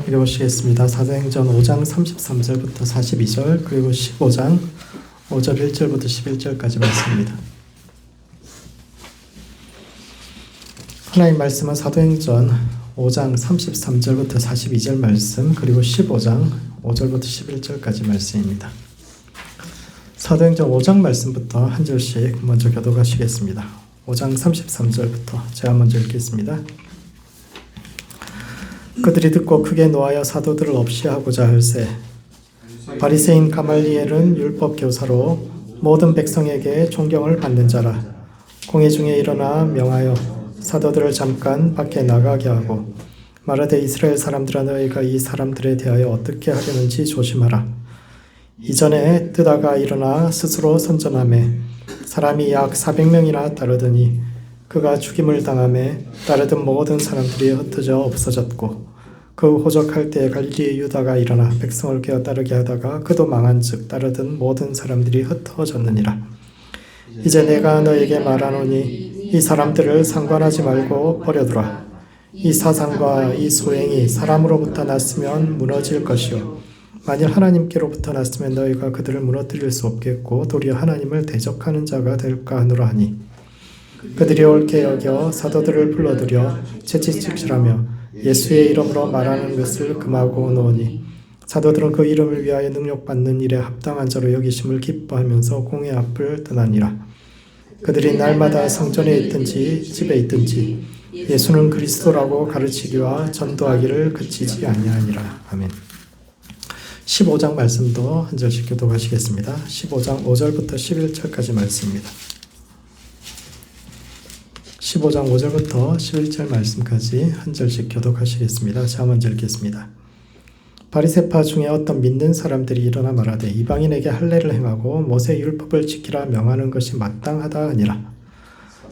읽어보시겠습니다. 사도행전 5장 33절부터 42절 그리고 15장 5절 1절부터 11절까지 말씀입니다. 하나님 말씀은 사도행전 5장 33절부터 42절 말씀 그리고 15장 5절부터 11절까지 말씀입니다. 사도행전 5장 말씀부터 한 절씩 먼저 교독하시겠습니다. 5장 33절부터 제가 먼저 읽겠습니다. 그들이 듣고 크게 노하여 사도들을 없이 하고자 할세 바리새인 가말리엘은 율법 교사로 모든 백성에게 존경을 받는 자라. 공회 중에 일어나 명하여 사도들을 잠깐 밖에 나가게 하고 말하되 이스라엘 사람들아 너희가 이 사람들에 대하여 어떻게 하려는지 조심하라. 이전에 뜨다가 일어나 스스로 선전하매 사람이 약 400명이나 따르더니 그가 죽임을 당하매 따르던 모든 사람들이 흩어져 없어졌고 그 호적할 때 갈릴리 유다가 일어나 백성을 깨어 따르게 하다가 그도 망한즉 따르던 모든 사람들이 흩어졌느니라. 이제 내가 너에게 말하노니 이 사람들을 상관하지 말고 버려두라. 이 사상과 이 소행이 사람으로부터 났으면 무너질 것이요 만일 하나님께로부터 났으면 너희가 그들을 무너뜨릴 수 없겠고 도리어 하나님을 대적하는 자가 될까 하노라 하니 그들이 옳게 여겨 사도들을 불러들여 채찍질하며 예수의 이름으로 말하는 것을 금하고 놓으니 사도들은 그 이름을 위하여 능력받는 일에 합당한 자로 여기심을 기뻐하면서 공회 앞을 떠나니라. 그들이 날마다 성전에 있든지 집에 있든지 예수는 그리스도라고 가르치기와 전도하기를 그치지 아니하니라. 아멘. 15장 말씀도 한 절씩 교독하시겠습니다. 15장 5절부터 11절까지 말씀입니다. 15장 5절부터 11절 말씀까지 한 절씩 교독하시겠습니다. 제가 먼저 읽겠습니다. 바리새파 중에 어떤 믿는 사람들이 일어나 말하되 이방인에게 할례를 행하고 모세 율법을 지키라 명하는 것이 마땅하다 하니라.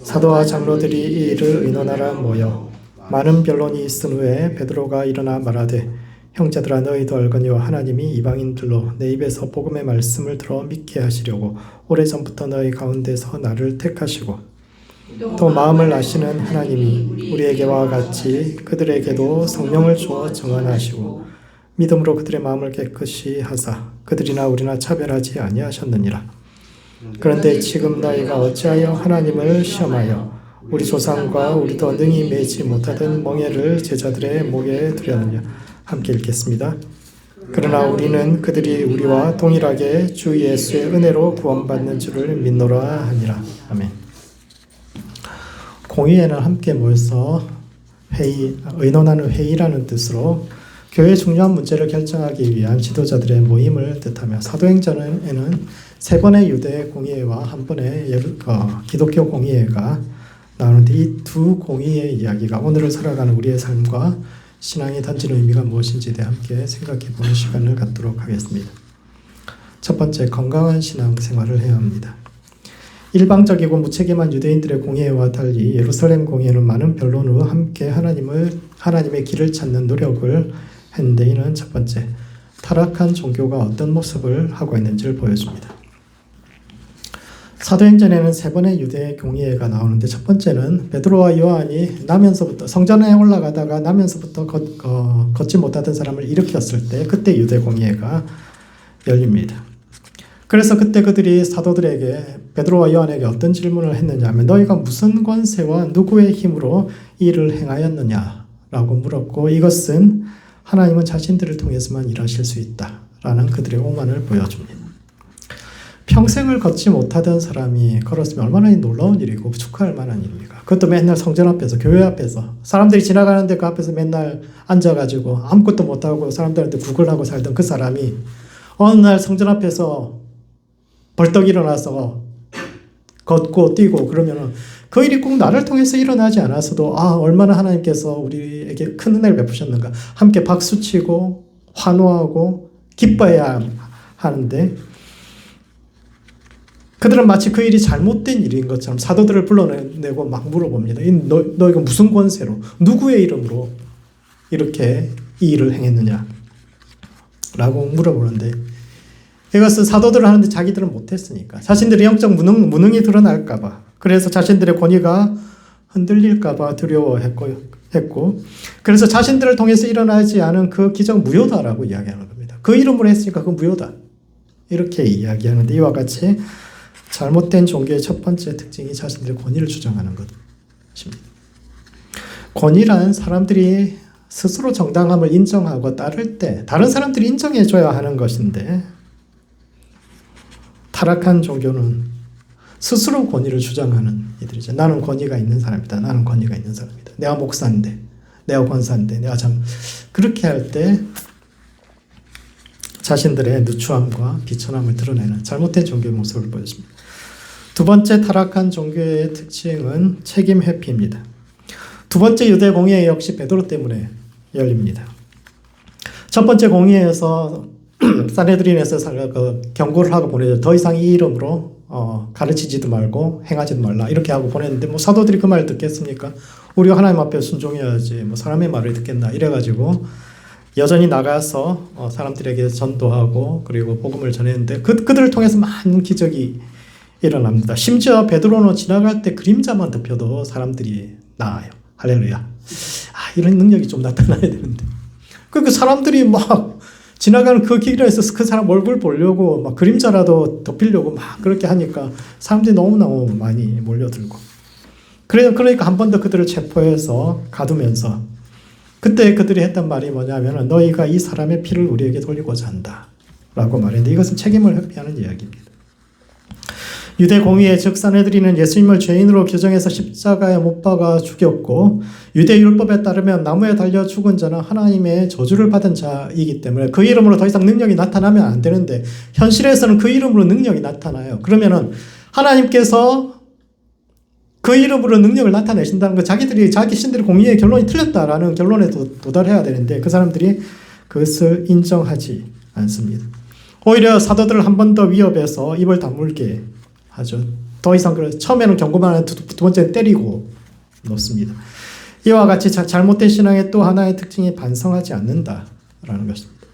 사도와 장로들이 이 일을 의논하러 모여 많은 변론이 있은 후에 베드로가 일어나 말하되 형제들아 너희도 알거니와 하나님이 이방인들로 내 입에서 복음의 말씀을 들어 믿게 하시려고 오래전부터 너희 가운데서 나를 택하시고 또 마음을 아시는 하나님이 우리에게와 같이 그들에게도 성령을 주어 정언하시고 믿음으로 그들의 마음을 깨끗이 하사 그들이나 우리나 차별하지 아니하셨느니라. 그런데 지금 너희가 어찌하여 하나님을 시험하여 우리 조상과 우리도 능히 매지 못하던 멍에를 제자들의 목에 두려느냐. 함께 읽겠습니다. 그러나 우리는 그들이 우리와 동일하게 주 예수의 은혜로 구원받는 줄을 믿노라 하니라. 아멘. 공의회는 함께 모여서 의논하는 회의라는 뜻으로 교회의 중요한 문제를 결정하기 위한 지도자들의 모임을 뜻하며 사도행전에는 세 번의 유대 공의회와 한 번의 기독교 공의회가 나오는데 이 두 공의회의 이야기가 오늘을 살아가는 우리의 삶과 신앙이 던지는 의미가 무엇인지에 대해 함께 생각해 보는 시간을 갖도록 하겠습니다. 첫 번째, 건강한 신앙 생활을 해야 합니다. 일방적이고 무책임한 유대인들의 공의회와 달리 예루살렘 공의회는 많은 변론 후 함께 하나님의 길을 찾는 노력을 했는데 이는 첫 번째, 타락한 종교가 어떤 모습을 하고 있는지를 보여줍니다. 사도행전에는 세 번의 유대 공의회가 나오는데 첫 번째는 베드로와 요한이 나면서부터 성전에 올라가다가 나면서부터 걷지 못하던 사람을 일으켰을 때 그때 유대 공의회가 열립니다. 그래서 그때 그들이 사도들에게 베드로와 요한에게 어떤 질문을 했느냐 하면 너희가 무슨 권세와 누구의 힘으로 이 일을 행하였느냐라고 물었고 이것은 하나님은 자신들을 통해서만 일하실 수 있다라는 그들의 오만을 보여줍니다. 평생을 걷지 못하던 사람이 걸었으면 얼마나 놀라운 일이고 축하할 만한 일입니까? 그것도 맨날 성전 앞에서 교회 앞에서 사람들이 지나가는데 그 앞에서 맨날 앉아가지고 아무것도 못하고 사람들한테 구걸하고 살던 그 사람이 어느 날 성전 앞에서 벌떡 일어나서 걷고 뛰고 그러면은 그 일이 꼭 나를 통해서 일어나지 않았어도 얼마나 하나님께서 우리에게 큰 은혜를 베푸셨는가 함께 박수치고 환호하고 기뻐해야 하는데 그들은 마치 그 일이 잘못된 일인 것처럼 사도들을 불러내고 막 물어봅니다. 너희가 무슨 권세로 누구의 이름으로 이렇게 이 일을 행했느냐 라고 물어보는데 이것은 사도들을 하는데 자기들은 못했으니까 자신들의 영적 무능이 드러날까 봐 그래서 자신들의 권위가 흔들릴까 봐 두려워했고 했고, 그래서 자신들을 통해서 일어나지 않은 그 기적 무효다라고 이야기하는 겁니다. 그 이름으로 했으니까 그 무효다. 이렇게 이야기하는데, 이와 같이 잘못된 종교의 첫 번째 특징이 자신들의 권위를 주장하는 것입니다. 권위란 사람들이 스스로 정당함을 인정하고 따를 때 다른 사람들이 인정해줘야 하는 것인데, 타락한 종교는 스스로 권위를 주장하는 이들이죠. 나는 권위가 있는 사람이다. 나는 권위가 있는 사람이다. 내가 목사인데, 내가 권사인데, 내가 참 그렇게 할 때 자신들의 누추함과 비천함을 드러내는 잘못된 종교의 모습을 보여줍니다. 두 번째 타락한 종교의 특징은 책임 회피입니다. 두 번째 유대 공의회 역시 베드로 때문에 열립니다. 첫 번째 공의회에서 사네드린에서 경고를 하고 보내죠. 더 이상 이 이름으로 가르치지도 말고 행하지도 말라 이렇게 하고 보냈는데, 뭐 사도들이 그 말 듣겠습니까? 우리가 하나님 앞에 순종해야지 뭐 사람의 말을 듣겠나 이래가지고 여전히 나가서 사람들에게 전도하고 그리고 복음을 전했는데, 그들을 통해서 많은 기적이 일어납니다. 심지어 베드로는 지나갈 때 그림자만 덮여도 사람들이 나아요. 할렐루야. 이런 능력이 좀 나타나야 되는데, 그 사람들이 막 지나가는 그 길에서 그 사람 얼굴 보려고 막 그림자라도 덮이려고 막 그렇게 하니까 사람들이 너무너무 많이 몰려들고, 그러니까 한 번 더 그들을 체포해서 가두면서, 그때 그들이 했던 말이 뭐냐면, 너희가 이 사람의 피를 우리에게 돌리고자 한다 라고 말했는데, 이것은 책임을 회피하는 이야기입니다. 유대 공의회 즉 사네드린은 예수님을 죄인으로 규정해서 십자가에 못 박아 죽였고, 유대 율법에 따르면 나무에 달려 죽은 자는 하나님의 저주를 받은 자이기 때문에 그 이름으로 더 이상 능력이 나타나면 안 되는데, 현실에서는 그 이름으로 능력이 나타나요. 그러면은 하나님께서 그 이름으로 능력을 나타내신다는 거, 자기 신들의 공의의 결론이 틀렸다라는 결론에 도달해야 되는데, 그 사람들이 그것을 인정하지 않습니다. 오히려 사도들을 한 번 더 위협해서 입을 다물게 하죠. 더 이상 처음에는 경고만 하고 두 번째는 때리고 놓습니다. 이와 같이 잘못된 신앙의 또 하나의 특징이 반성하지 않는다라는 것입니다.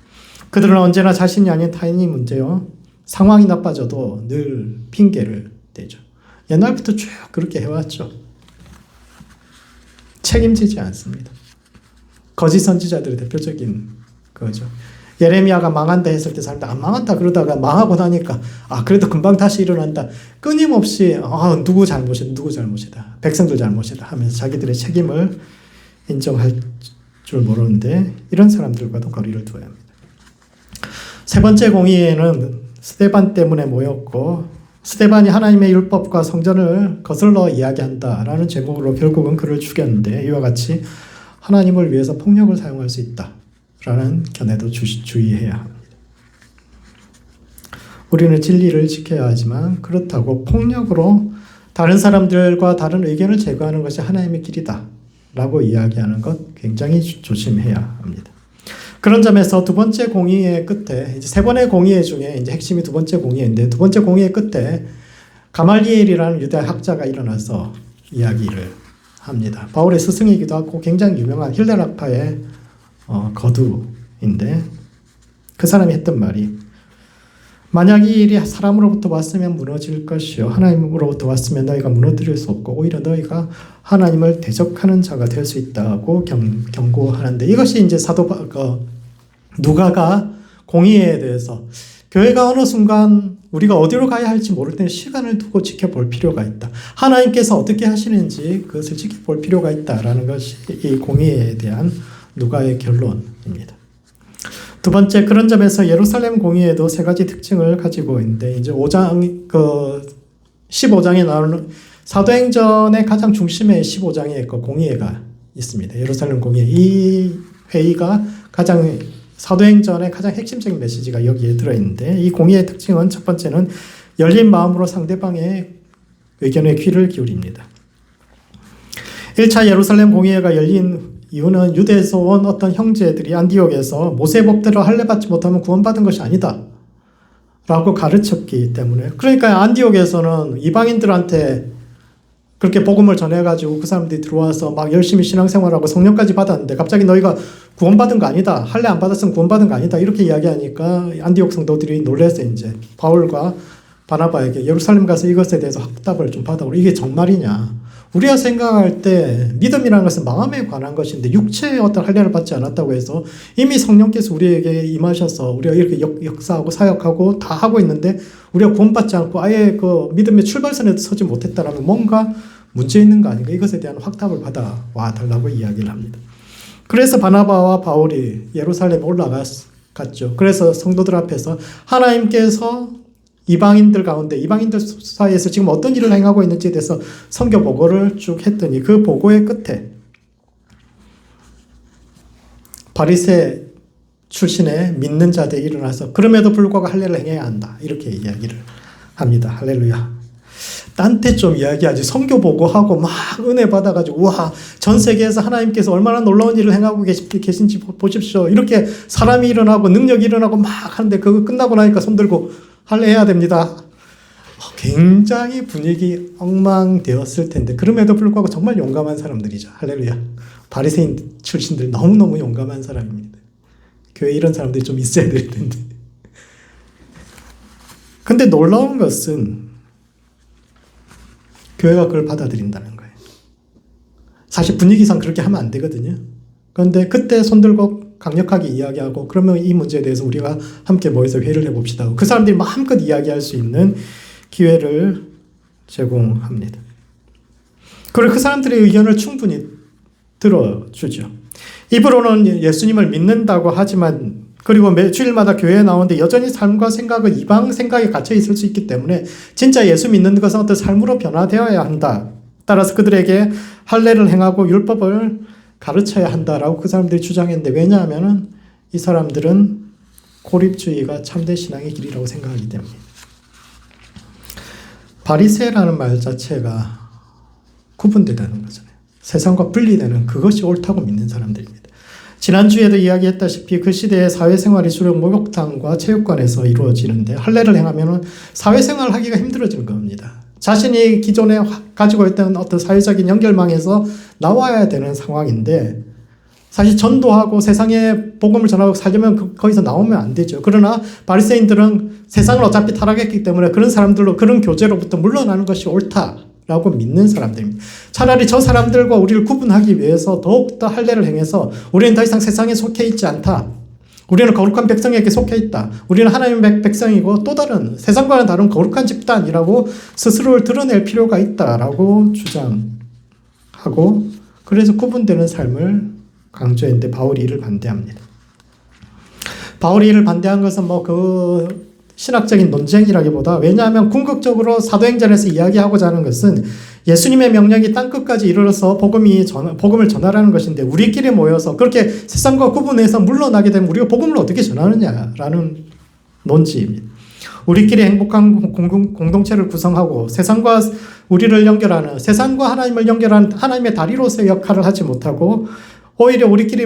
그들은 언제나 자신이 아닌 타인이 문제요, 상황이 나빠져도 늘 핑계를 대죠. 옛날부터 쭉 그렇게 해왔죠. 책임지지 않습니다. 거짓 선지자들의 대표적인 거죠. 예레미야가 망한다 했을 때 사람들 안 망한다 그러다가 망하고 나니까 그래도 금방 다시 일어난다. 끊임없이 누구 잘못이다. 백성들 잘못이다 하면서 자기들의 책임을 인정할 줄 모르는데, 이런 사람들과도 거리를 두어야 합니다. 세 번째 공의회는 스데반 때문에 모였고, 스데반이 하나님의 율법과 성전을 거슬러 이야기한다라는 제목으로 결국은 그를 죽였는데, 이와 같이 하나님을 위해서 폭력을 사용할 수 있다 라는 견해도 주의해야 합니다. 우리는 진리를 지켜야 하지만 그렇다고 폭력으로 다른 사람들과 다른 의견을 제거하는 것이 하나님의 길이다 라고 이야기하는 것 굉장히 조심해야 합니다. 그런 점에서 두 번째 공의회 끝에, 이제 세 번의 공의회 중에 이제 핵심이 두 번째 공의회인데, 두 번째 공의회 끝에 가말리엘이라는 유대 학자가 일어나서 이야기를 합니다. 바울의 스승이기도 하고 굉장히 유명한 힐레락파의 거두인데, 그 사람이 했던 말이, 만약 이 일이 사람으로부터 왔으면 무너질 것이요 하나님으로부터 왔으면 너희가 무너뜨릴 수 없고 오히려 너희가 하나님을 대적하는 자가 될 수 있다고 경고하는데, 이것이 이제 사도 누가가 공의회에 대해서, 교회가 어느 순간 우리가 어디로 가야 할지 모를 때는 시간을 두고 지켜볼 필요가 있다. 하나님께서 어떻게 하시는지 그것을 지켜볼 필요가 있다라는 것이 이 공의회에 대한 누가의 결론입니다. 두 번째, 그런 점에서 예루살렘 공의회도 세 가지 특징을 가지고 있는데, 이제 15장에 나오는 사도행전의 가장 중심에 15장에 그 공의회가 있습니다. 예루살렘 공의회. 이 회의가 사도행전의 가장 핵심적인 메시지가 여기에 들어있는데, 이 공의회의 특징은 첫 번째는 열린 마음으로 상대방의 의견에 귀를 기울입니다. 1차 예루살렘 공의회가 열린 이유는 유대에서 온 어떤 형제들이 안디옥에서 모세 법대로 할례받지 못하면 구원받은 것이 아니다 라고 가르쳤기 때문에, 그러니까 안디옥에서는 이방인들한테 그렇게 복음을 전해가지고 그 사람들이 들어와서 막 열심히 신앙생활하고 성령까지 받았는데, 갑자기 너희가 구원받은 거 아니다, 할례 안 받았으면 구원받은 거 아니다 이렇게 이야기하니까 안디옥 성도들이 놀라서 이제 바울과 바나바에게 예루살렘 가서 이것에 대해서 확답을 좀 받아보고, 이게 정말이냐, 우리가 생각할 때 믿음이라는 것은 마음에 관한 것인데 육체의 어떤 할례를 받지 않았다고 해서 이미 성령께서 우리에게 임하셔서 우리가 이렇게 역사하고 사역하고 다 하고 있는데 우리가 구원받지 않고 아예 그 믿음의 출발선에 서지 못했다라면 뭔가 문제 있는 거 아닌가, 이것에 대한 확답을 받아와 달라고 이야기를 합니다. 그래서 바나바와 바울이 예루살렘에 올라갔죠. 그래서 성도들 앞에서 하나님께서 이방인들 가운데, 이방인들 사이에서 지금 어떤 일을 행하고 있는지에 대해서 선교 보고를 쭉 했더니 그 보고의 끝에 바리새 출신의 믿는 자들이 일어나서 그럼에도 불구하고 할례를 행해야 한다, 이렇게 이야기를 합니다. 할렐루야. 딴 때 좀 이야기하지, 선교 보고하고 막 은혜 받아가지고 와, 전 세계에서 하나님께서 얼마나 놀라운 일을 행하고 계신지 보십시오, 이렇게 사람이 일어나고 능력이 일어나고 막 하는데 그거 끝나고 나니까 손들고 할례해야 됩니다. 굉장히 분위기 엉망되었을 텐데 그럼에도 불구하고 정말 용감한 사람들이죠. 할렐루야. 바리새인 출신들 너무너무 용감한 사람입니다. 교회에 이런 사람들이 좀 있어야 될 텐데. 근데 놀라운 것은 교회가 그걸 받아들인다는 거예요. 사실 분위기상 그렇게 하면 안 되거든요. 그런데 그때 손들고 강력하게 이야기하고 그러면 이 문제에 대해서 우리가 함께 모여서 회의를 해봅시다. 그 사람들이 마음껏 이야기할 수 있는 기회를 제공합니다. 그리고 그 사람들의 의견을 충분히 들어주죠. 입으로는 예수님을 믿는다고 하지만 그리고 매 주일마다 교회에 나오는데 여전히 삶과 생각은 이방 생각에 갇혀 있을 수 있기 때문에 진짜 예수 믿는 것은 어떤 삶으로 변화되어야 한다. 따라서 그들에게 할례를 행하고 율법을 가르쳐야 한다라고 그 사람들이 주장했는데, 왜냐하면 이 사람들은 고립주의가 참된 신앙의 길이라고 생각하기 때문에. 바리새라는 말 자체가 구분되다는 거잖아요. 세상과 분리되는, 그것이 옳다고 믿는 사람들입니다. 지난주에도 이야기했다시피 그 시대의 사회생활이 주로 목욕탕과 체육관에서 이루어지는데 할례를 행하면 사회생활을 하기가 힘들어지는 겁니다. 자신이 기존에 가지고 있던 어떤 사회적인 연결망에서 나와야 되는 상황인데, 사실 전도하고 세상에 복음을 전하고 살려면 거기서 나오면 안 되죠. 그러나 바리새인들은 세상을 어차피 타락했기 때문에 그런 사람들로, 그런 교제로부터 물러나는 것이 옳다라고 믿는 사람들입니다. 차라리 저 사람들과 우리를 구분하기 위해서 더욱더 할례를 행해서 우리는 더 이상 세상에 속해 있지 않다, 우리는 거룩한 백성에게 속해 있다, 우리는 하나님의 백성이고 또 다른 세상과는 다른 거룩한 집단이라고 스스로를 드러낼 필요가 있다라고 주장하고, 그래서 구분되는 삶을 강조했는데 바울이 이를 반대합니다. 바울이 이를 반대한 것은 그 신학적인 논쟁이라기보다, 왜냐하면 궁극적으로 사도행전에서 이야기하고자 하는 것은 예수님의 명령이 땅끝까지 이르러서 복음을 전하라는 것인데, 우리끼리 모여서 그렇게 세상과 구분해서 물러나게 되면 우리가 복음을 어떻게 전하느냐라는 논지입니다. 우리끼리 행복한 공동체를 구성하고 세상과 우리를 연결하는, 세상과 하나님을 연결하는 하나님의 다리로서의 역할을 하지 못하고 오히려 우리끼리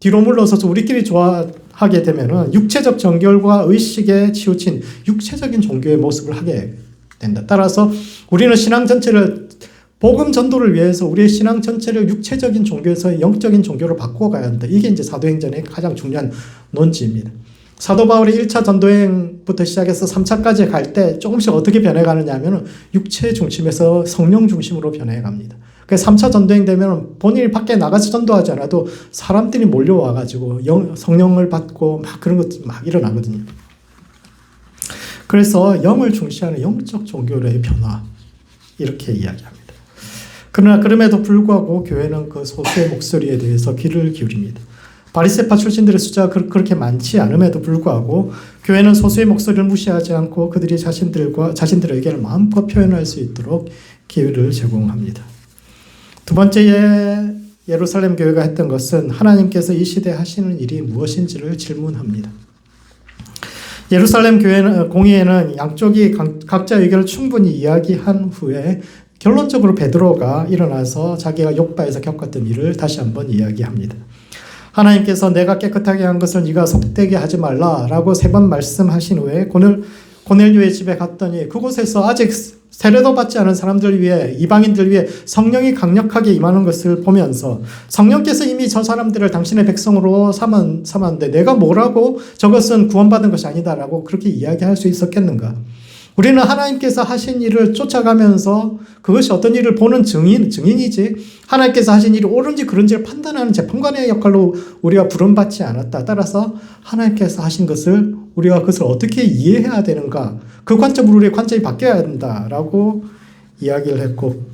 뒤로 물러서서 우리끼리 좋아하게 되면은 육체적 정결과 의식에 치우친 육체적인 종교의 모습을 하게 된다. 따라서 우리는 신앙 전체를, 복음 전도를 위해서 우리의 신앙 전체를 육체적인 종교에서 영적인 종교로 바꿔가야 한다. 이게 이제 사도행전의 가장 중요한 논지입니다. 사도 바울이 1차 전도행부터 시작해서 3차까지 갈 때 조금씩 어떻게 변해가느냐 하면 육체 중심에서 성령 중심으로 변해갑니다. 그래서 3차 전도행 되면 본인이 밖에 나가서 전도하지 않아도 사람들이 몰려와가지고 성령을 받고 막 그런 것들이 막 일어나거든요. 그래서 영을 중시하는 영적 종교의 변화, 이렇게 이야기합니다. 그러나 그럼에도 불구하고 교회는 그 소수의 목소리에 대해서 귀를 기울입니다. 바리새파 출신들의 숫자가 그렇게 많지 않음에도 불구하고 교회는 소수의 목소리를 무시하지 않고 그들이 자신들의 의견을 마음껏 표현할 수 있도록 기회를 제공합니다. 두 번째 예루살렘 교회가 했던 것은 하나님께서 이 시대에 하시는 일이 무엇인지를 질문합니다. 예루살렘 공의회는 양쪽이 각자 의견을 충분히 이야기한 후에 결론적으로 베드로가 일어나서 자기가 욥바에서 겪었던 일을 다시 한번 이야기합니다. 하나님께서 내가 깨끗하게 한 것을 네가 속되게 하지 말라라고 3번 말씀하신 후에 고넬료의 집에 갔더니 그곳에서 아직 세례도 받지 않은 사람들 위해, 이방인들 위해 성령이 강력하게 임하는 것을 보면서 성령께서 이미 저 사람들을 당신의 백성으로 삼았는데 내가 뭐라고 저것은 구원받은 것이 아니다라고 그렇게 이야기할 수 있었겠는가? 우리는 하나님께서 하신 일을 쫓아가면서 그것이 어떤 일을 보는 증인이지 하나님께서 하신 일이 옳은지 그른지를 판단하는 재판관의 역할로 우리가 부름받지 않았다. 따라서 하나님께서 하신 것을 우리가 그것을 어떻게 이해해야 되는가, 그 관점으로 우리의 관점이 바뀌어야 된다라고 이야기를 했고,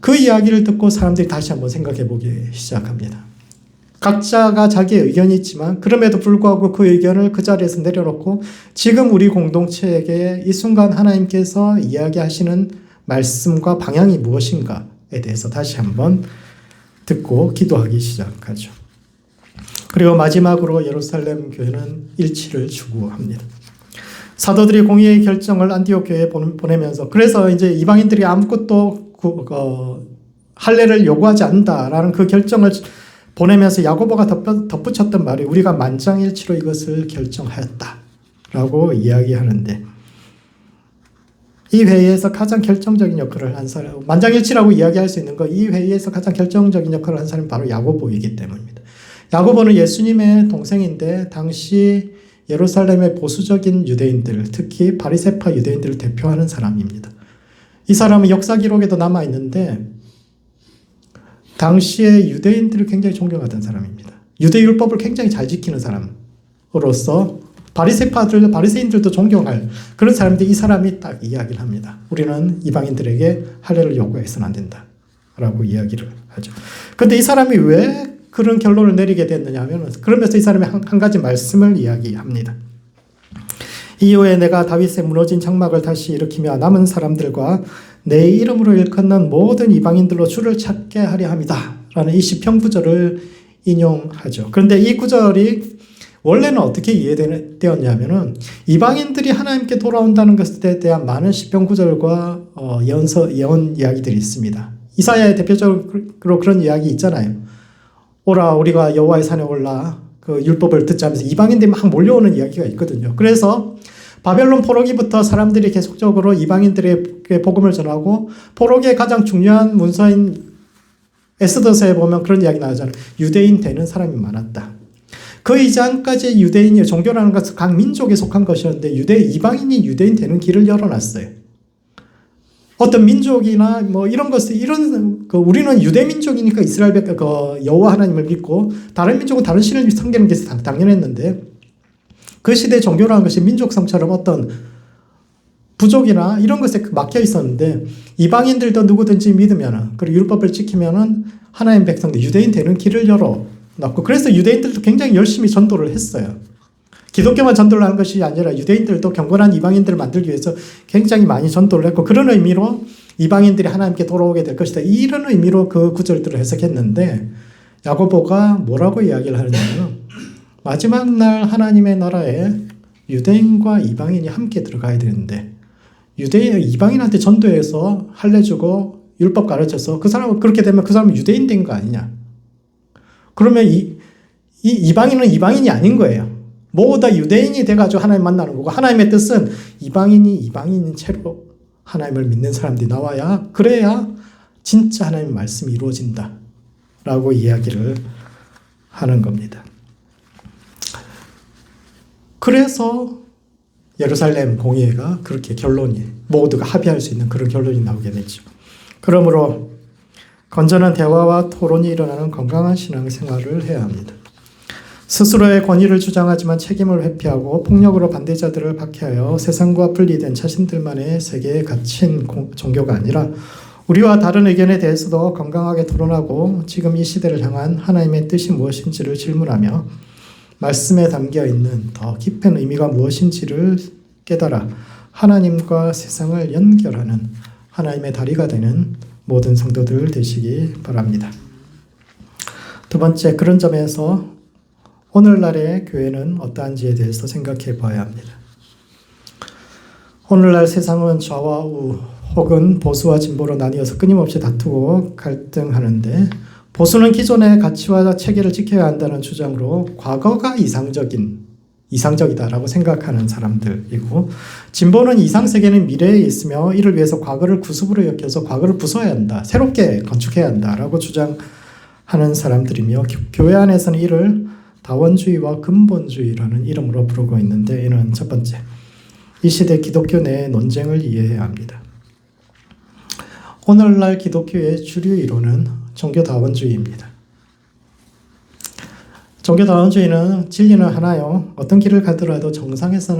그 이야기를 듣고 사람들이 다시 한번 생각해 보기 시작합니다. 각자가 자기의 의견이 있지만 그럼에도 불구하고 그 의견을 그 자리에서 내려놓고 지금 우리 공동체에게 이 순간 하나님께서 이야기하시는 말씀과 방향이 무엇인가에 대해서 다시 한번 듣고 기도하기 시작하죠. 그리고 마지막으로 예루살렘 교회는 일치를 추구합니다. 사도들이 공의의 결정을 안디옥 교회에 보내면서, 그래서 이제 이방인들이 아무것도 할례를 요구하지 않는다라는 그 결정을 보내면서 야고보가 덧붙였던 말이 우리가 만장일치로 이것을 결정하였다라고 이야기하는데, 이 회의에서 가장 결정적인 역할을 한 사람, 만장일치라고 이야기할 수 있는 거, 이 회의에서 가장 결정적인 역할을 한 사람이 바로 야고보이기 때문입니다. 야고보는 예수님의 동생인데 당시 예루살렘의 보수적인 유대인들, 특히 바리새파 유대인들을 대표하는 사람입니다. 이 사람은 역사 기록에도 남아 있는데 당시에 유대인들을 굉장히 존경하던 사람입니다. 유대율법을 굉장히 잘 지키는 사람으로서 바리새인들도 존경할 그런 사람인데, 이 사람이 딱 이야기를 합니다. 우리는 이방인들에게 할례를 요구해서는 안 된다라고 이야기를 하죠. 그런데 이 사람이 왜 그런 결론을 내리게 됐느냐 하면, 그러면서 이 사람이 한 가지 말씀을 이야기합니다. 이후에 내가 다윗의 무너진 장막을 다시 일으키며 남은 사람들과 내 이름으로 일컫는 모든 이방인들로 주를 찾게 하려 합니다. 라는 이 시편 구절을 인용하죠. 그런데 이 구절이 원래는 어떻게 이해되었냐면은, 이방인들이 하나님께 돌아온다는 것에 대한 많은 시편 구절과 예언 이야기들이 있습니다. 이사야의 대표적으로 그런 이야기 있잖아요. 오라 우리가 여호와의 산에 올라 그 율법을 듣자 하면서 이방인들이 막 몰려오는 이야기가 있거든요. 그래서 바벨론 포로기부터 사람들이 계속적으로 이방인들에게 복음을 전하고, 포로기의 가장 중요한 문서인 에스더서에 보면 그런 이야기 나오잖아요. 유대인 되는 사람이 많았다. 그 이전까지 유대인이, 종교라는 것은 각 민족에 속한 것이었는데 이방인이 유대인 되는 길을 열어놨어요. 어떤 민족이나 뭐 이런 것을, 우리는 유대 민족이니까 이스라엘 여호와 하나님을 믿고 다른 민족은 다른 신을 섬기는 게 당연했는데, 그 시대 종교라는 것이 민족성처럼 어떤 부족이나 이런 것에 막혀 있었는데, 이방인들도 누구든지 믿으면, 그리고 율법을 지키면은 하나님 백성들, 유대인 되는 길을 열어놨고, 그래서 유대인들도 굉장히 열심히 전도를 했어요. 기독교만 전도를 하는 것이 아니라 유대인들도 경건한 이방인들을 만들기 위해서 굉장히 많이 전도를 했고, 그런 의미로 이방인들이 하나님께 돌아오게 될 것이다, 이런 의미로 그 구절들을 해석했는데, 야고보가 뭐라고 이야기를 하느냐면, 마지막 날 하나님의 나라에 유대인과 이방인이 함께 들어가야 되는데, 이방인한테 전도해서 할례 주고 율법 가르쳐서 그 사람은, 그렇게 되면 그 사람은 유대인 된 거 아니냐. 그러면 이 이방인은 이방인이 아닌 거예요. 모두 유대인이 돼가지고 하나님 만나는 거고, 하나님의 뜻은 이방인인 채로 하나님을 믿는 사람들이 나와야, 그래야 진짜 하나님의 말씀이 이루어진다 라고 이야기를 하는 겁니다. 그래서 예루살렘 공의회가 그렇게 모두가 합의할 수 있는 그런 결론이 나오게 되죠. 그러므로 건전한 대화와 토론이 일어나는 건강한 신앙생활을 해야 합니다. 스스로의 권위를 주장하지만 책임을 회피하고 폭력으로 반대자들을 박해하여 세상과 분리된 자신들만의 세계에 갇힌 종교가 아니라, 우리와 다른 의견에 대해서도 건강하게 토론하고 지금 이 시대를 향한 하나님의 뜻이 무엇인지를 질문하며 말씀에 담겨있는 더 깊은 의미가 무엇인지를 깨달아 하나님과 세상을 연결하는 하나님의 다리가 되는 모든 성도들 되시기 바랍니다. 두 번째, 그런 점에서 오늘날의 교회는 어떠한지에 대해서 생각해 봐야 합니다. 오늘날 세상은 좌와 우 혹은 보수와 진보로 나뉘어서 끊임없이 다투고 갈등하는데, 보수는 기존의 가치와 체계를 지켜야 한다는 주장으로 과거가 이상적이다라고 생각하는 사람들이고, 진보는 이상세계는 미래에 있으며 이를 위해서 과거를 구습으로 여겨서 과거를 부숴야 한다, 새롭게 건축해야 한다라고 주장하는 사람들이며, 교회 안에서는 이를 다원주의와 근본주의라는 이름으로 부르고 있는데, 이는 첫 번째, 이 시대 기독교 내의 논쟁을 이해해야 합니다. 오늘날 기독교의 주류 이론은 종교다원주의입니다. 종교다원주의는 진리는 하나요. 어떤 길을 가더라도 정상에서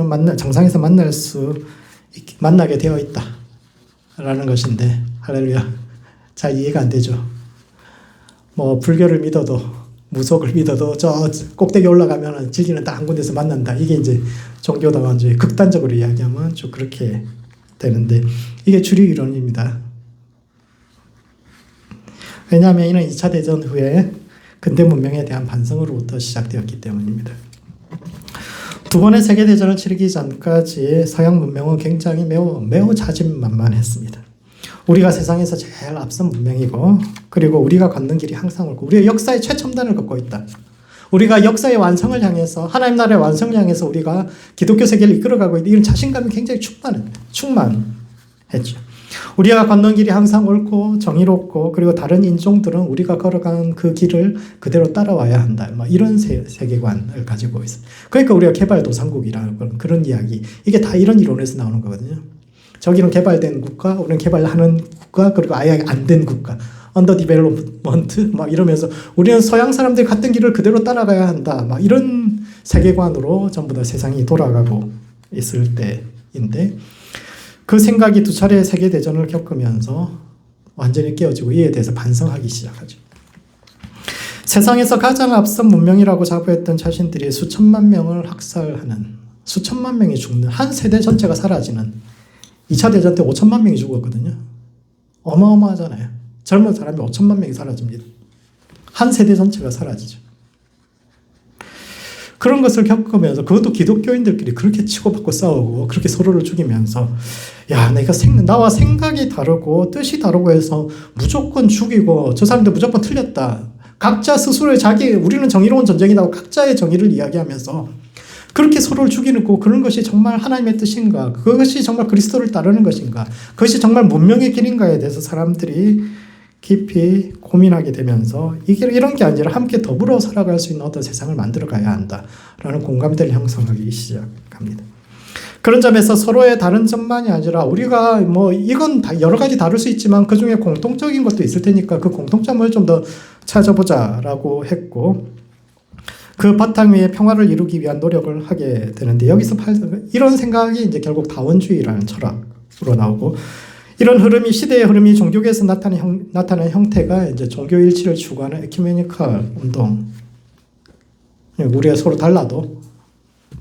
만나게 되어 있다. 라는 것인데, 할렐루야. 잘 이해가 안 되죠. 불교를 믿어도, 무속을 믿어도 저 꼭대기 올라가면 진리는 딱 한 군데서 만난다. 이게 이제 종교다원주의, 극단적으로 이야기하면 좀 그렇게 되는데, 이게 주류 이론입니다. 왜냐하면 이는 2차 대전 후에 근대 문명에 대한 반성으로부터 시작되었기 때문입니다. 두 번의 세계대전을 치르기 전까지 서양 문명은 굉장히 매우 자신만만했습니다. 우리가 세상에서 제일 앞선 문명이고, 그리고 우리가 걷는 길이 항상 옳고, 우리가 역사의 최첨단을 걷고 있다. 우리가 역사의 완성을 향해서, 하나님 나라의 완성을 향해서 우리가 기독교 세계를 이끌어가고 있다. 이런 자신감이 굉장히 충만했죠. 우리가 걷는 길이 항상 옳고 정의롭고, 그리고 다른 인종들은 우리가 걸어간 그 길을 그대로 따라와야 한다. 이런 세계관을 가지고 있어요. 그러니까 우리가 개발도상국이라는 그런 이야기, 이게 다 이런 이론에서 나오는 거거든요. 저기는 개발된 국가, 우리는 개발하는 국가, 그리고 아예 안 된 국가, 언더디벨롭먼트 이러면서 우리는 서양 사람들이 갔던 길을 그대로 따라가야 한다. 이런 세계관으로 전부 다 세상이 돌아가고 있을 때인데, 그 생각이 두 차례의 세계대전을 겪으면서 완전히 깨어지고 이에 대해서 반성하기 시작하죠. 세상에서 가장 앞선 문명이라고 자부했던 자신들이 수천만 명을 학살하는, 수천만 명이 죽는, 한 세대 전체가 사라지는, 2차 대전 때 5천만 명이 죽었거든요. 어마어마하잖아요. 젊은 사람이 5천만 명이 사라집니다. 한 세대 전체가 사라지죠. 그런 것을 겪으면서, 그것도 기독교인들끼리 그렇게 치고받고 싸우고 그렇게 서로를 죽이면서, 야, 나와 생각이 다르고 뜻이 다르고 해서 무조건 죽이고 저 사람들 무조건 틀렸다. 각자 스스로의 우리는 정의로운 전쟁이라고 각자의 정의를 이야기하면서 그렇게 서로를 죽이는 거, 그런 것이 정말 하나님의 뜻인가? 그것이 정말 그리스도를 따르는 것인가? 그것이 정말 문명의 길인가에 대해서 사람들이 깊이 고민하게 되면서, 이게 이런 게 아니라 함께 더불어 살아갈 수 있는 어떤 세상을 만들어 가야 한다라는 공감대를 형성하기 시작합니다. 그런 점에서 서로의 다른 점만이 아니라 우리가 이건 다 여러 가지 다를 수 있지만 그 중에 공통적인 것도 있을 테니까 그 공통점을 좀 더 찾아보자라고 했고, 그 바탕 위에 평화를 이루기 위한 노력을 하게 되는데, 여기서 이런 생각이 이제 결국 다원주의라는 철학으로 나오고, 이런 흐름이, 시대의 흐름이 종교계에서 나타나는 형태가 이제 종교일치를 추구하는 에큐메니컬 운동. 우리가 서로 달라도,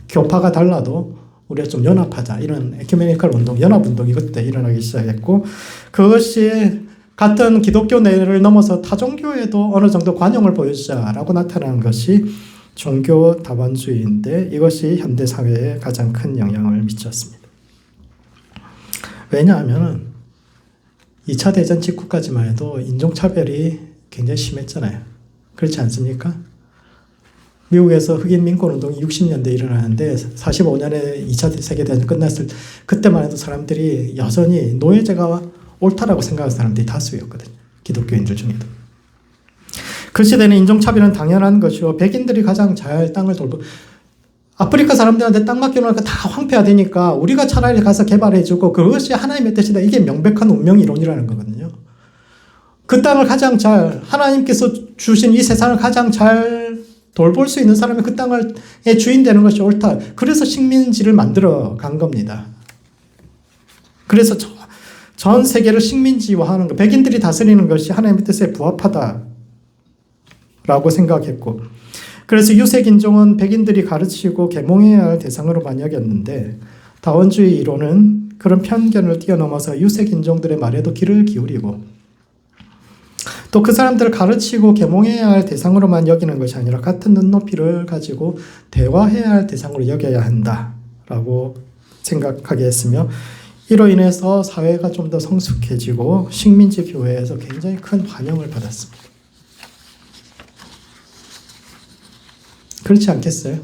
교파가 달라도 우리가 좀 연합하자. 이런 에큐메니컬 운동, 연합운동, 이것 때 일어나기 시작했고, 그것이 같은 기독교 내를 넘어서 타종교에도 어느 정도 관용을 보여주자라고 나타나는 것이 종교 다원주의인데, 이것이 현대사회에 가장 큰 영향을 미쳤습니다. 왜냐하면 2차 대전 직후까지만 해도 인종차별이 굉장히 심했잖아요. 그렇지 않습니까? 미국에서 흑인 민권운동이 60년대에 일어나는데 45년에 2차 세계대전 끝났을 그때만 해도 사람들이 여전히 노예제가 옳다라고 생각하는 사람들이 다수였거든요. 기독교인들 중에도. 그 시대는 인종차별은 당연한 것이고, 백인들이 가장 잘 땅을 돌보, 아프리카 사람들한테 땅 맡겨놓으니까 다 황폐화되니까 우리가 차라리 가서 개발해주고 그것이 하나님의 뜻이다. 이게 명백한 운명이론이라는 거거든요. 그 땅을 가장 잘, 하나님께서 주신 이 세상을 가장 잘 돌볼 수 있는 사람이 그 땅의 주인 되는 것이 옳다. 그래서 식민지를 만들어 간 겁니다. 그래서 전 세계를 식민지화하는 것, 백인들이 다스리는 것이 하나님의 뜻에 부합하다라고 생각했고, 그래서 유색인종은 백인들이 가르치고 계몽해야 할 대상으로만 여겼는데, 다원주의 이론은 그런 편견을 뛰어넘어서 유색인종들의 말에도 귀를 기울이고, 또 그 사람들을 가르치고 계몽해야 할 대상으로만 여기는 것이 아니라 같은 눈높이를 가지고 대화해야 할 대상으로 여겨야 한다라고 생각하게 했으며, 이로 인해서 사회가 좀 더 성숙해지고 식민지 교회에서 굉장히 큰 환영을 받았습니다. 그렇지 않겠어요?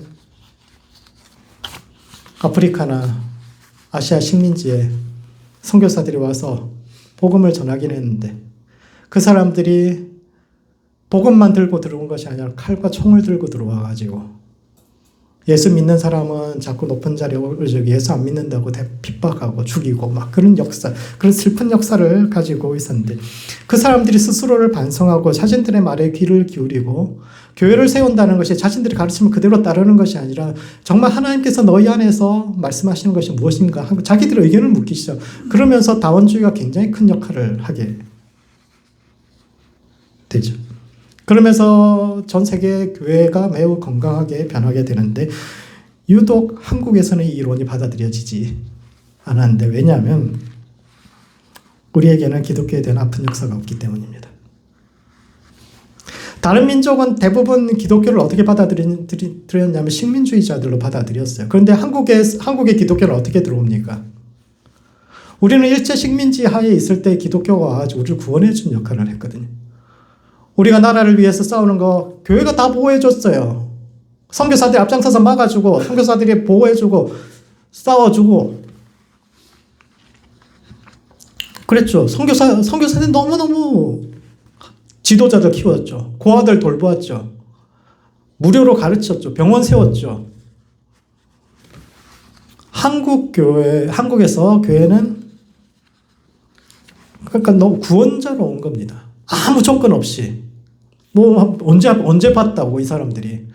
아프리카나 아시아 식민지에 선교사들이 와서 복음을 전하긴 했는데, 그 사람들이 복음만 들고 들어온 것이 아니라 칼과 총을 들고 들어와가지고 예수 믿는 사람은 자꾸 높은 자리에 올려주고 예수 안 믿는다고 핍박하고 죽이고 막 그런 역사, 그런 슬픈 역사를 가지고 있었는데 그 사람들이 스스로를 반성하고 자신들의 말에 귀를 기울이고 교회를 세운다는 것이 자신들이 가르침을 그대로 따르는 것이 아니라 정말 하나님께서 너희 안에서 말씀하시는 것이 무엇인가 하고 자기들의 의견을 묻기 시작. 그러면서 다원주의가 굉장히 큰 역할을 하게 되죠. 그러면서 전 세계 교회가 매우 건강하게 변하게 되는데 유독 한국에서는 이 이론이 받아들여지지 않았는데 왜냐하면 우리에게는 기독교에 대한 아픈 역사가 없기 때문입니다. 다른 민족은 대부분 기독교를 어떻게 받아들였냐면 식민주의자들로 받아들였어요. 그런데 한국의 기독교는 어떻게 들어옵니까? 우리는 일제 식민지 하에 있을 때 기독교가 와가지고 우리를 구원해 준 역할을 했거든요. 우리가 나라를 위해서 싸우는 거 교회가 다 보호해줬어요. 선교사들이 앞장서서 막아주고 선교사들이 보호해주고 싸워주고 그랬죠. 선교사들이 너무너무 지도자들 키웠죠. 고아들 돌보았죠. 무료로 가르쳤죠. 병원 세웠죠. 한국에서 교회는 그러니까 너무 구원자로 온 겁니다. 아무 조건 없이. 뭐 언제 봤다고 이 사람들이.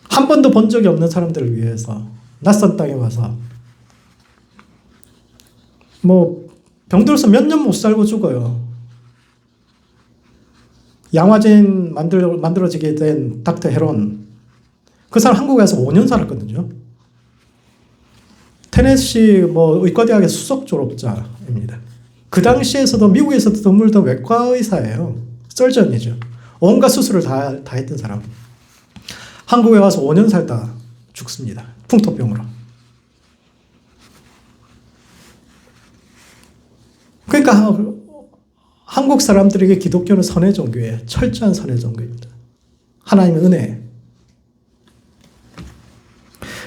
한 번도 본 적이 없는 사람들을 위해서 낯선 땅에 와서 뭐 병들어서 몇 년 못 살고 죽어요. 양화진 만들어지게 된 닥터 헤론 그 사람 한국에서 5년 살았거든요. 테네시 의과대학의 수석 졸업자입니다. 그 당시에서도 미국에서도 드물던 외과 의사예요. 설전이죠. 온갖 수술을 다 했던 사람. 한국에 와서 5년 살다 죽습니다. 풍토병으로. 그러니까 한국 사람들에게 기독교는 선의 종교예요. 철저한 선의 종교입니다. 하나님의 은혜.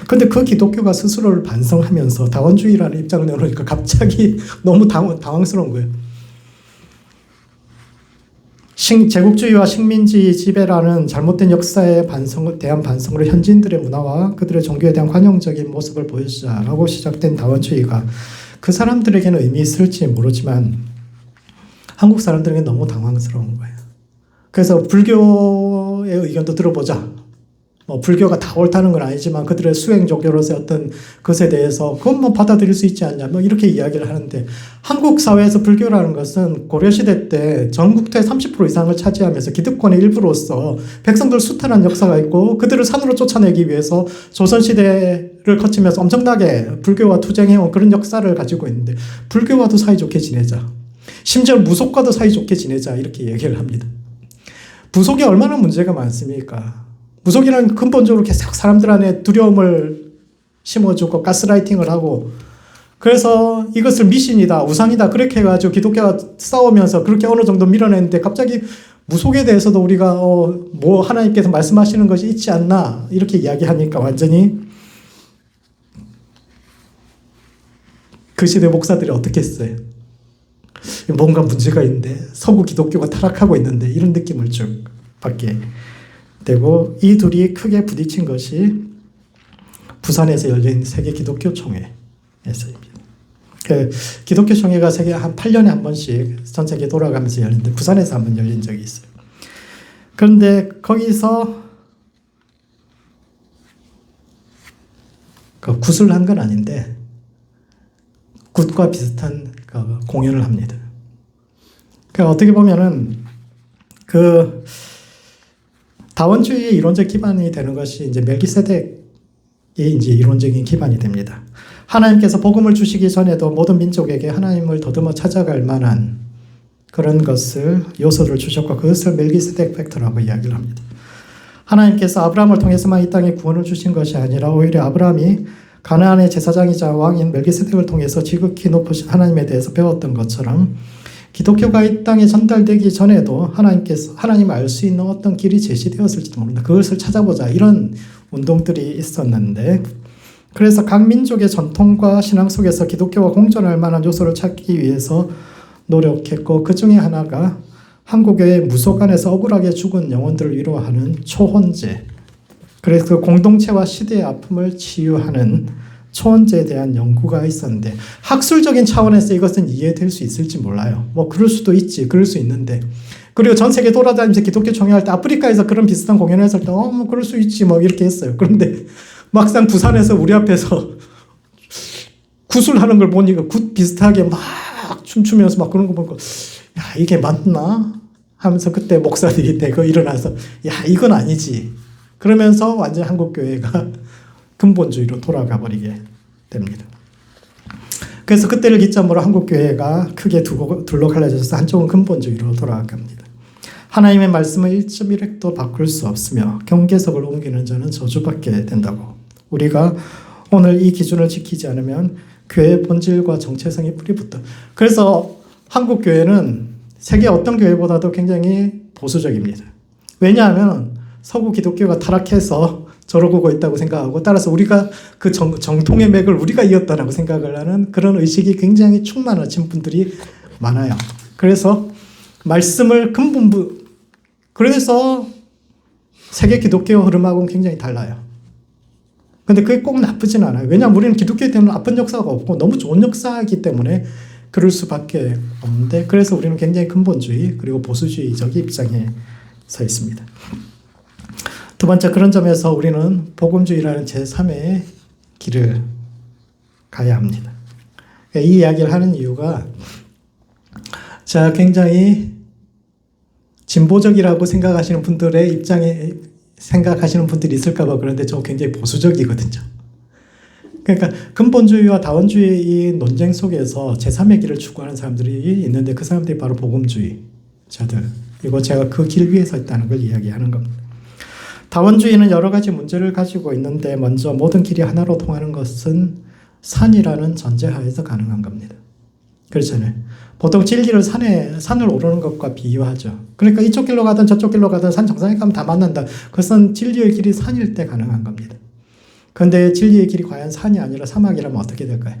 그런데 그 기독교가 스스로를 반성하면서 다원주의라는 입장을 내놓으니까 갑자기 너무 당황스러운 거예요. 제국주의와 식민지 지배라는 잘못된 역사에 대한 반성으로 현지인들의 문화와 그들의 종교에 대한 관용적인 모습을 보여주자라고 시작된 다원주의가 그 사람들에게는 의미 있을지 모르지만 한국 사람들에게 너무 당황스러운 거예요. 그래서 불교의 의견도 들어보자. 불교가 다 옳다는 건 아니지만 그들의 수행 종교로서의 어떤 것에 대해서 그건 받아들일 수 있지 않냐 이렇게 이야기를 하는데 한국 사회에서 불교라는 것은 고려시대 때 전국토의 30% 이상을 차지하면서 기득권의 일부로서 백성들 수탈한 역사가 있고 그들을 산으로 쫓아내기 위해서 조선시대를 거치면서 엄청나게 불교와 투쟁해온 그런 역사를 가지고 있는데 불교와도 사이좋게 지내자. 심지어 무속과도 사이좋게 지내자 이렇게 얘기를 합니다. 무속에 얼마나 문제가 많습니까? 무속이란 근본적으로 계속 사람들 안에 두려움을 심어주고 가스라이팅을 하고 그래서 이것을 미신이다, 우상이다 그렇게 해가지고 기독교가 싸우면서 그렇게 어느 정도 밀어냈는데 갑자기 무속에 대해서도 우리가 하나님께서 말씀하시는 것이 있지 않나 이렇게 이야기하니까 완전히 그 시대 목사들이 어떻게 했어요? 뭔가 문제가 있는데 서구 기독교가 타락하고 있는데 이런 느낌을 쭉 받게 되고 이 둘이 크게 부딪힌 것이 부산에서 열린 세계 기독교 총회에서입니다. 그 기독교 총회가 세계 한 8년에 한 번씩 전 세계 돌아가면서 열리는데 부산에서 한 번 열린 적이 있어요. 그런데 거기서 굿을 한 건 아닌데 굿과 비슷한 공연을 합니다. 그러니까 어떻게 보면은 다원주의의 이론적 기반이 되는 것이 이제 멜기세덱이 이제 이론적인 기반이 됩니다. 하나님께서 복음을 주시기 전에도 모든 민족에게 하나님을 더듬어 찾아갈 만한 그런 요소를 주셨고 그것을 멜기세덱 팩터라고 이야기를 합니다. 하나님께서 아브라함을 통해서만 이 땅에 구원을 주신 것이 아니라 오히려 아브라함이 가나안의 제사장이자 왕인 멜기세덱을 통해서 지극히 높으신 하나님에 대해서 배웠던 것처럼 기독교가 이 땅에 전달되기 전에도 하나님을 알 수 있는 어떤 길이 제시되었을지도 모른다. 그것을 찾아보자. 이런 운동들이 있었는데 그래서 각 민족의 전통과 신앙 속에서 기독교와 공존할 만한 요소를 찾기 위해서 노력했고 그 중에 하나가 한국의 무속 안에서 억울하게 죽은 영혼들을 위로하는 초혼제 그래서 그 공동체와 시대의 아픔을 치유하는 초원제에 대한 연구가 있었는데 학술적인 차원에서 이것은 이해될 수 있을지 몰라요. 뭐 그럴 수도 있지. 그럴 수 있는데 그리고 전 세계 돌아다니면서 기독교 총회할 때 아프리카에서 그런 비슷한 공연을 했을 때 뭐 그럴 수 있지 뭐 이렇게 했어요. 그런데 막상 부산에서 우리 앞에서 굿을 하는 걸 보니까 굿 비슷하게 막 춤추면서 막 그런 거 보고 야 이게 맞나? 하면서 그때 목사들이 대거 일어나서 야 이건 아니지. 그러면서 완전 한국교회가 근본주의로 돌아가 버리게 됩니다. 그래서 그때를 기점으로 한국교회가 크게 둘로 갈라져서 한쪽은 근본주의로 돌아갑니다. 하나님의 말씀을 1.1획도 바꿀 수 없으며 경계석을 옮기는 자는 저주받게 된다고. 우리가 오늘 이 기준을 지키지 않으면 교회의 본질과 정체성이 뿌리붙다. 그래서 한국교회는 세계 어떤 교회보다도 굉장히 보수적입니다. 왜냐하면 서구 기독교가 타락해서 저러고 있다고 생각하고 따라서 우리가 그 정통의 맥을 우리가 이었다라고 생각을 하는 그런 의식이 굉장히 충만하신 분들이 많아요. 그래서 말씀을 근본부 그래서 세계 기독교 흐름하고는 굉장히 달라요. 근데 그게 꼭 나쁘진 않아요. 왜냐하면 우리는 기독교에 대한 나쁜 역사가 없고 너무 좋은 역사이기 때문에 그럴 수밖에 없는데 그래서 우리는 굉장히 근본주의 그리고 보수주의적 입장에 서 있습니다. 두 번째 그런 점에서 우리는 복음주의라는 제3의 길을 가야 합니다. 이 이야기를 하는 이유가 제가 굉장히 진보적이라고 생각하시는 분들의 입장에 생각하시는 분들이 있을까 봐 그런데 저 굉장히 보수적이거든요. 그러니까 근본주의와 다원주의의 이 논쟁 속에서 제3의 길을 추구하는 사람들이 있는데 그 사람들이 바로 복음주의자들. 이거 제가 그 길 위에 서 있다는 걸 이야기하는 겁니다. 다원주의는 여러 가지 문제를 가지고 있는데 먼저 모든 길이 하나로 통하는 것은 산이라는 전제하에서 가능한 겁니다. 그렇잖아요. 보통 진리를 산을 오르는 것과 비유하죠. 그러니까 이쪽 길로 가든 저쪽 길로 가든 산 정상에 가면 다 만난다. 그것은 진리의 길이 산일 때 가능한 겁니다. 그런데 진리의 길이 과연 산이 아니라 사막이라면 어떻게 될까요?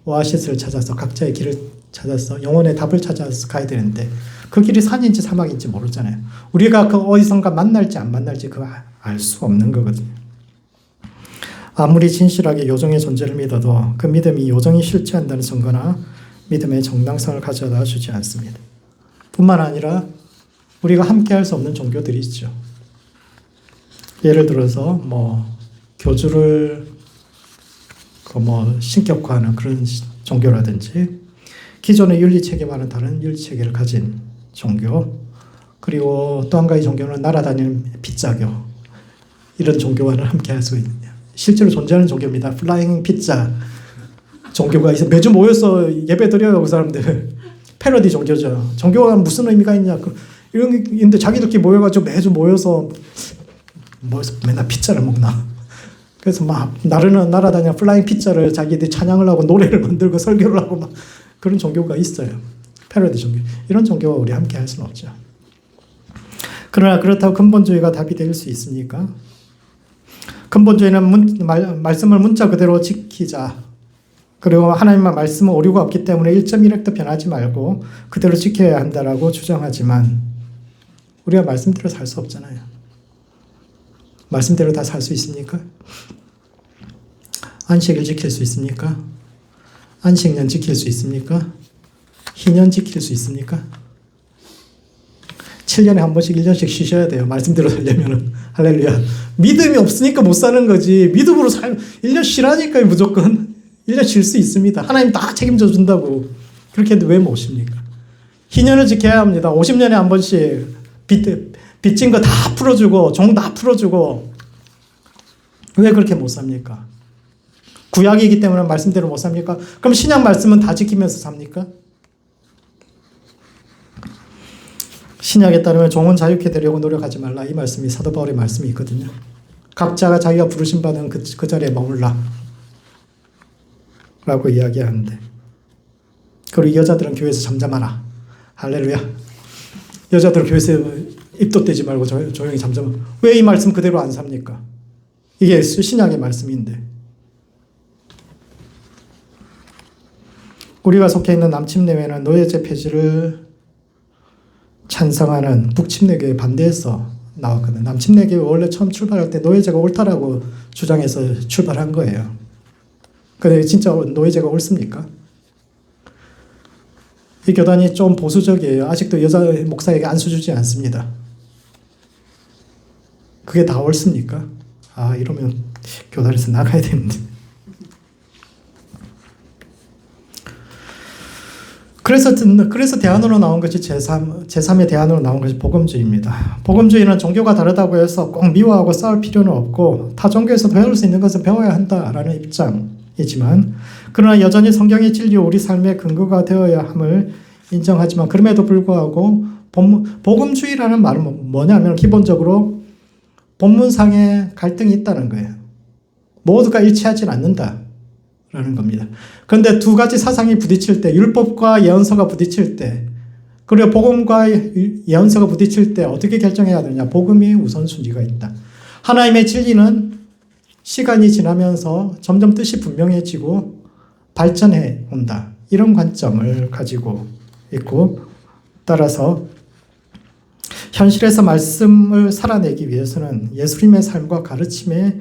오아시스를 찾아서 각자의 길을 찾아서 영혼의 답을 찾아서 가야 되는데 그 길이 산인지 사막인지 모르잖아요. 우리가 그 어디선가 만날지 안 만날지 그거 알 수 없는 거거든요. 아무리 진실하게 요정의 존재를 믿어도 그 믿음이 요정이 실체한다는 증거나 믿음의 정당성을 가져다 주지 않습니다. 뿐만 아니라 우리가 함께 할 수 없는 종교들이 있죠. 예를 들어서 교주를 신격화하는 그런 종교라든지 기존의 윤리 체계와는 다른 윤리 체계를 가진 종교, 그리고 또 한 가지 종교는 날아다니는 빗자교, 이런 종교와는 함께 할 수 있느냐. 실제로 존재하는 종교입니다. 플라잉 피자 종교가 있어. 매주 모여서 예배 드려요. 그 사람들. 패러디 종교죠. 종교가 무슨 의미가 있냐. 이런 게 있는데 자기들끼리 모여가지고 매주 모여서 맨날 피자를 먹나. 그래서 막 날아다니는 플라잉 피자를 자기들이 찬양을 하고 노래를 만들고 설교를 하고 막 그런 종교가 있어요. 패러디 종교. 이런 종교와 우리 함께 할 수는 없죠. 그러나 그렇다고 근본주의가 답이 될 수 있습니까? 근본주의는 말씀을 문자 그대로 지키자. 그리고 하나님의 말씀은 오류가 없기 때문에 1.1획도 변하지 말고 그대로 지켜야 한다라고 주장하지만 우리가 말씀대로 살 수 없잖아요. 말씀대로 다 살 수 있습니까? 안식일 지킬 수 있습니까? 안식년 지킬 수 있습니까? 희년 지킬 수 있습니까? 7년에 한 번씩 1년씩 쉬셔야 돼요. 말씀대로 살려면은. 할렐루야. 믿음이 없으니까 못 사는 거지. 믿음으로 1년 쉬라니까요, 무조건. 1년 쉴 수 있습니다. 하나님 다 책임져 준다고. 그렇게 해도 왜 못 쉽니까? 희년을 지켜야 합니다. 50년에 한 번씩 빚진 거 다 풀어주고, 종 다 풀어주고. 왜 그렇게 못 삽니까? 구약이기 때문에 말씀대로 못 삽니까? 그럼 신약 말씀은 다 지키면서 삽니까? 신약에 따르면 종은 자유케 되려고 노력하지 말라. 이 말씀이 사도 바울의 말씀이 있거든요. 각자가 자기가 부르신 바는 그 자리에 머물라 라고 이야기하는데, 그리고 여자들은 교회에서 잠잠하라. 할렐루야. 여자들은 교회에서 입도 떼지 말고 조용히 잠잠하라. 왜 이 말씀 그대로 안 삽니까? 이게 신약의 말씀인데. 우리가 속해 있는 남침내회는 노예제 폐지를 찬성하는 북침내교에 반대해서 나왔거든요. 남침내교 원래 처음 출발할 때 노예제가 옳다라고 주장해서 출발한 거예요. 근데 진짜 노예제가 옳습니까? 이 교단이 좀 보수적이에요. 아직도 여자 목사에게 안수 주지 않습니다. 그게 다 옳습니까? 이러면 교단에서 나가야 되는데. 그래서 대안으로 나온 것이 제3의 대안으로 나온 것이 복음주의입니다. 복음주의는 종교가 다르다고 해서 꼭 미워하고 싸울 필요는 없고 타 종교에서 배울 수 있는 것은 배워야 한다라는 입장이지만, 그러나 여전히 성경의 진리요 우리 삶의 근거가 되어야 함을 인정하지만, 그럼에도 불구하고 복음주의라는 말은 뭐냐면 기본적으로 본문상에 갈등이 있다는 거예요. 모두가 일치하지 않는다 라는 겁니다. 그런데 두 가지 사상이 부딪힐 때, 율법과 예언서가 부딪힐 때, 그리고 복음과 예언서가 부딪힐 때 어떻게 결정해야 되냐? 복음이 우선순위가 있다. 하나님의 진리는 시간이 지나면서 점점 뜻이 분명해지고 발전해 온다. 이런 관점을 가지고 있고, 따라서 현실에서 말씀을 살아내기 위해서는 예수님의 삶과 가르침에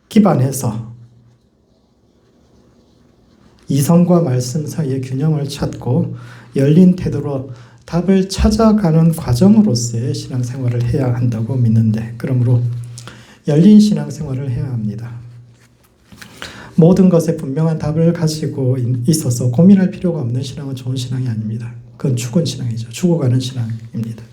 기반해서 이성과 말씀 사이의 균형을 찾고 열린 태도로 답을 찾아가는 과정으로서의 신앙생활을 해야 한다고 믿는데, 그러므로 열린 신앙생활을 해야 합니다. 모든 것에 분명한 답을 가지고 있어서 고민할 필요가 없는 신앙은 좋은 신앙이 아닙니다. 그건 죽은 신앙이죠. 죽어가는 신앙입니다.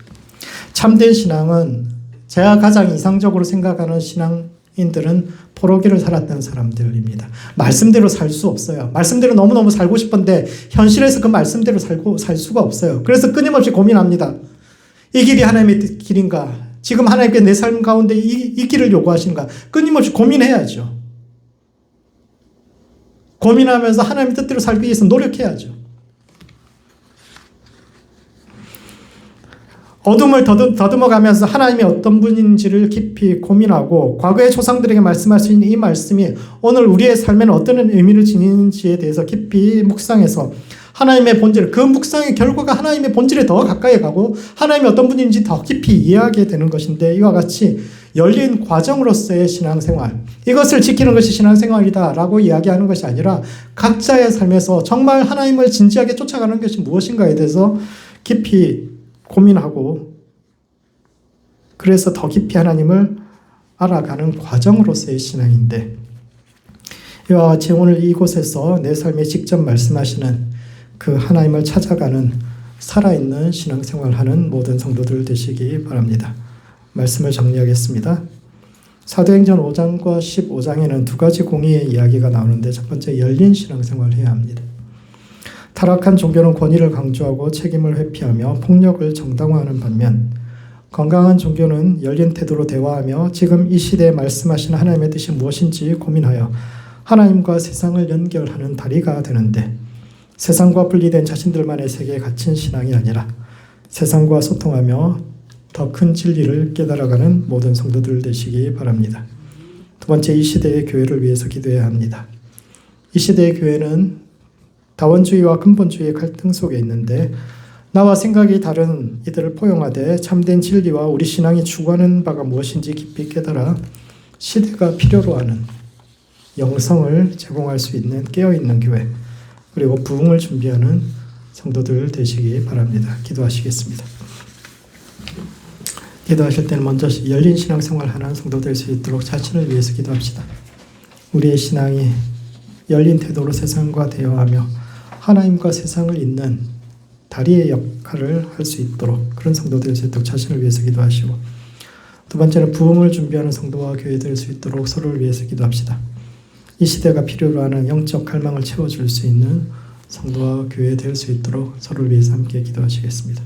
참된 신앙은 제가 가장 이상적으로 생각하는 신앙인들은 포로기를 살았던 사람들입니다. 말씀대로 살 수 없어요. 말씀대로 너무너무 살고 싶은데 현실에서 그 말씀대로 살 수가 없어요. 그래서 끊임없이 고민합니다. 이 길이 하나님의 길인가? 지금 하나님께 내 삶 가운데 이 길을 요구하시는가? 끊임없이 고민해야죠. 고민하면서 하나님의 뜻대로 살기 위해서 노력해야죠. 어둠을 더듬어가면서 하나님이 어떤 분인지를 깊이 고민하고 과거의 조상들에게 말씀할 수 있는 이 말씀이 오늘 우리의 삶에는 어떤 의미를 지니는지에 대해서 깊이 묵상해서 하나님의 본질, 그 묵상의 결과가 하나님의 본질에 더 가까이 가고 하나님이 어떤 분인지 더 깊이 이해하게 되는 것인데, 이와 같이 열린 과정으로서의 신앙생활, 이것을 지키는 것이 신앙생활이다라고 이야기하는 것이 아니라 각자의 삶에서 정말 하나님을 진지하게 쫓아가는 것이 무엇인가에 대해서 깊이 고민하고, 그래서 더 깊이 하나님을 알아가는 과정으로서의 신앙인데, 이와 같이 오늘 이곳에서 내 삶에 직접 말씀하시는 그 하나님을 찾아가는 살아있는 신앙생활하는 모든 성도들 되시기 바랍니다. 말씀을 정리하겠습니다. 사도행전 5장과 15장에는 두 가지 공의의 이야기가 나오는데, 첫 번째 열린 신앙생활을 해야 합니다. 타락한 종교는 권위를 강조하고 책임을 회피하며 폭력을 정당화하는 반면, 건강한 종교는 열린 태도로 대화하며 지금 이 시대에 말씀하시는 하나님의 뜻이 무엇인지 고민하여 하나님과 세상을 연결하는 다리가 되는데, 세상과 분리된 자신들만의 세계에 갇힌 신앙이 아니라 세상과 소통하며 더 큰 진리를 깨달아가는 모든 성도들 되시기 바랍니다. 두 번째, 이 시대의 교회를 위해서 기도해야 합니다. 이 시대의 교회는 다원주의와 근본주의의 갈등 속에 있는데, 나와 생각이 다른 이들을 포용하되 참된 진리와 우리 신앙이 추구하는 바가 무엇인지 깊이 깨달아 시대가 필요로 하는 영성을 제공할 수 있는 깨어있는 교회, 그리고 부흥을 준비하는 성도들 되시기 바랍니다. 기도하시겠습니다. 기도하실 때는 먼저 열린 신앙생활 하는 성도 될 수 있도록 자신을 위해서 기도합시다. 우리의 신앙이 열린 태도로 세상과 대화하며 하나님과 세상을 잇는 다리의 역할을 할 수 있도록, 그런 성도 될 수 있도록 자신을 위해서 기도하시고, 두 번째는 부흥을 준비하는 성도와 교회 될 수 있도록 서로를 위해서 기도합시다. 이 시대가 필요로 하는 영적 갈망을 채워줄 수 있는 성도와 교회 될 수 있도록 서로를 위해서 함께 기도하시겠습니다.